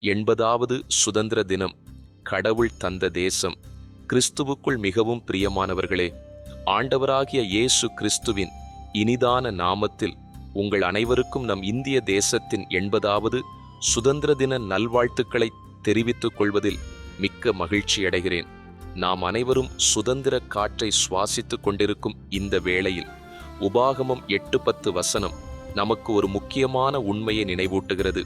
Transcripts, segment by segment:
80வது சுதந்திர தினம். கடவுள் தந்த தேசம். கிறிஸ்துவுக்குள் மிகவும் பிரியமானவர்களே, ஆண்டவராகிய இயேசு கிறிஸ்துவின் இனிதான நாமத்தில் உங்கள் அனைவருக்கும் நம் இந்திய தேசத்தின் 80வது சுதந்திர தின நல்வாழ்த்துக்களை தெரிவித்துக் கொள்வதில் மிக்க மகிழ்ச்சியடைகிறேன். நாம் அனைவரும் சுதந்திர காற்றை சுவாசித்துக் கொண்டிருக்கும் இந்த வேளையில் உபாகமம் 8:10 வசனம் நமக்கு ஒரு முக்கியமான உண்மையை நினைவூட்டுகிறது.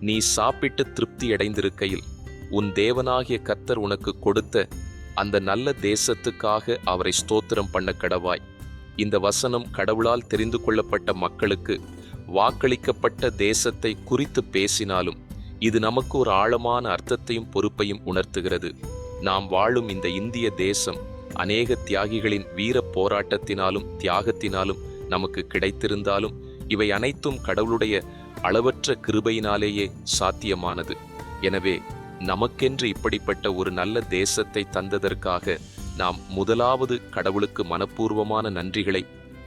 நீ சாப்பிட்டு திருப்தியடைந்திருக்கையில் உன் தேவனாகிய கர்த்தர் உனக்கு கொடுத்த அந்த நல்ல தேசத்துக்காக அவரை ஸ்தோத்திரம் பண்ண கடவாய். இந்த வசனம் கடவுளால் தெரிந்து கொள்ளப்பட்ட மக்களுக்கு வாக்களிக்கப்பட்ட தேசத்தை குறித்து பேசினாலும் இது நமக்கு ஒரு ஆழமான அர்த்தத்தையும் பொறுப்பையும் உணர்த்துகிறது. நாம் வாழும் இந்த இந்திய தேசம் அநேக தியாகிகளின் வீர போராட்டத்தினாலும் தியாகத்தினாலும் நமக்கு கிடைத்திருந்தாலும் இவை அனைத்தும் கடவுளுடைய அளவற்ற கிருபையினாலேயே சாத்தியமானது. எனவே நமக்கென்று இப்படிப்பட்ட ஒரு நல்ல தேசத்தை தந்ததற்காக நாம் முதலாவது கடவுளுக்கு மனப்பூர்வமான நன்றிகளை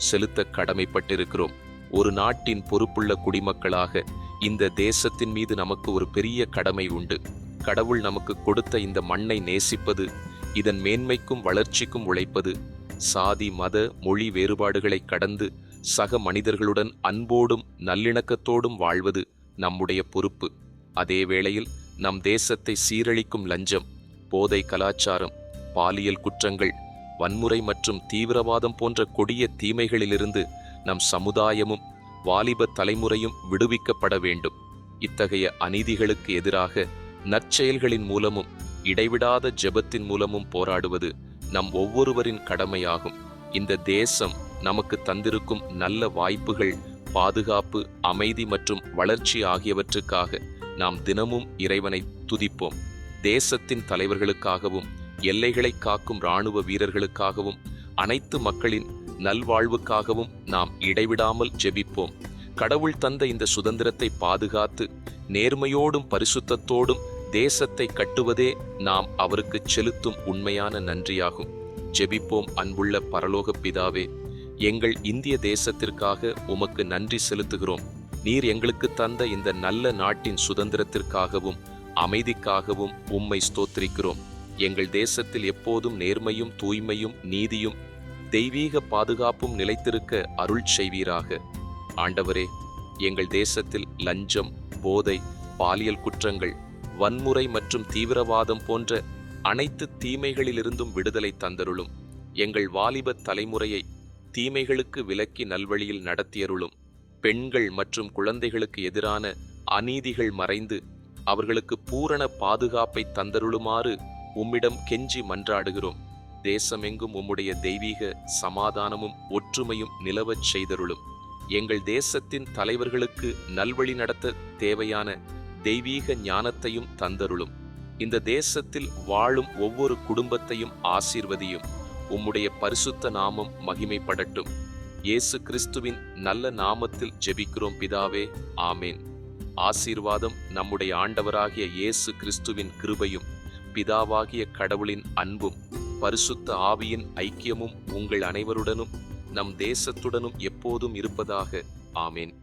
செலுத்த கடமைப்பட்டிருக்கிறோம். ஒரு நாட்டின் பொறுப்புள்ள குடிமக்களாக இந்த தேசத்தின் மீது நமக்கு ஒரு பெரிய கடமை உண்டு. கடவுள் நமக்கு கொடுத்த இந்த மண்ணை நேசிப்பது, இதன் மேன்மைக்கும் வளர்ச்சிக்கும் உழைப்பது, சாதி மத மொழி வேறுபாடுகளை கடந்து சக மனிதர்களுடன் அன்போடும் நல்லிணக்கத்தோடும் வாழ்வது நம்முடைய பொறுப்பு. அதே வேளையில் நம் தேசத்தை சீரழிக்கும் லஞ்சம், போதை கலாச்சாரம், பாலியல் குற்றங்கள், வன்முறை மற்றும் தீவிரவாதம் போன்ற கொடிய தீமைகளிலிருந்து நம் சமுதாயமும் வாலிப தலைமுறையும் விடுவிக்கப்பட வேண்டும். இத்தகைய அநீதிகளுக்கு எதிராக நற்செயல்களின் மூலமும் இடைவிடாத ஜெபத்தின் மூலமும் போராடுவது நம் ஒவ்வொருவரின் கடமையாகும். இந்த தேசம் நமக்கு தந்திருக்கும் நல்ல வாய்ப்புகள், பாதுகாப்பு, அமைதி மற்றும் வளர்ச்சி ஆகியவற்றுக்காக நாம் தினமும் இறைவனை துதிப்போம். தேசத்தின் தலைவர்களுக்காகவும் எல்லைகளை காக்கும் இராணுவ வீரர்களுக்காகவும் அனைத்து மக்களின் நல்வாழ்வுக்காகவும் நாம் இடைவிடாமல் ஜெபிப்போம். கடவுள் தந்த இந்த சுதந்திரத்தை பாதுகாத்து நேர்மையோடும் பரிசுத்தத்தோடும் தேசத்தை கட்டுவதே நாம் அவருக்கு செலுத்தும் உண்மையான நன்றியாகும். ஜெபிப்போம். அன்புள்ள பரலோக பிதாவே, எங்கள் இந்திய தேசத்திற்காக உமக்கு நன்றி செலுத்துகிறோம். நீர் எங்களுக்கு தந்த இந்த நல்ல நாட்டின் சுதந்திரத்திற்காகவும் அமைதிக்காகவும் உம்மை ஸ்தோத்திரிக்கிறோம். எங்கள் தேசத்தில் எப்போதும் நேர்மையும் தூய்மையும் நீதியும் தெய்வீக பாதுகாப்பும் நிலைத்திருக்க அருள் செய்வீராக. ஆண்டவரே, எங்கள் தேசத்தில் லஞ்சம், போதை, பாலியல் குற்றங்கள், வன்முறை மற்றும் தீவிரவாதம் போன்ற அனைத்து தீமைகளிலிருந்தும் விடுதலை தந்தருளும். எங்கள் வாலிப தலைமுறையை தீமைகளுக்கு விலக்கி நல்வழியில் நடத்தியருளும். பெண்கள் மற்றும் குழந்தைகளுக்கு எதிரான அநீதிகள் மறைந்து அவர்களுக்கு பூரண பாதுகாப்பை தந்தருளுமாறு உம்மிடம் கெஞ்சி மன்றாடுகிறோம். தேசமெங்கும் உம்முடைய தெய்வீக சமாதானமும் ஒற்றுமையும் நிலவச் செய்தருளும். எங்கள் தேசத்தின் தலைவர்களுக்கு நல்வழி நடத்த தேவையான தெய்வீக ஞானத்தையும் தந்தருளும். இந்த தேசத்தில் வாழும் ஒவ்வொரு குடும்பத்தையும் ஆசீர்வதியும். உம்முடைய பரிசுத்த நாமம் மகிமைப்படட்டும். இயேசு கிறிஸ்துவின் நல்ல நாமத்தில் ஜெபிக்கிறோம் பிதாவே, ஆமேன். ஆசீர்வாதம் நம்முடைய ஆண்டவராகிய இயேசு கிறிஸ்துவின் கிருபையும் பிதாவாகிய கடவுளின் அன்பும் பரிசுத்த ஆவியின் ஐக்கியமும் உங்கள் அனைவருடனும் நம் தேசத்துடனும் எப்போதும் இருப்பதாக. ஆமேன்.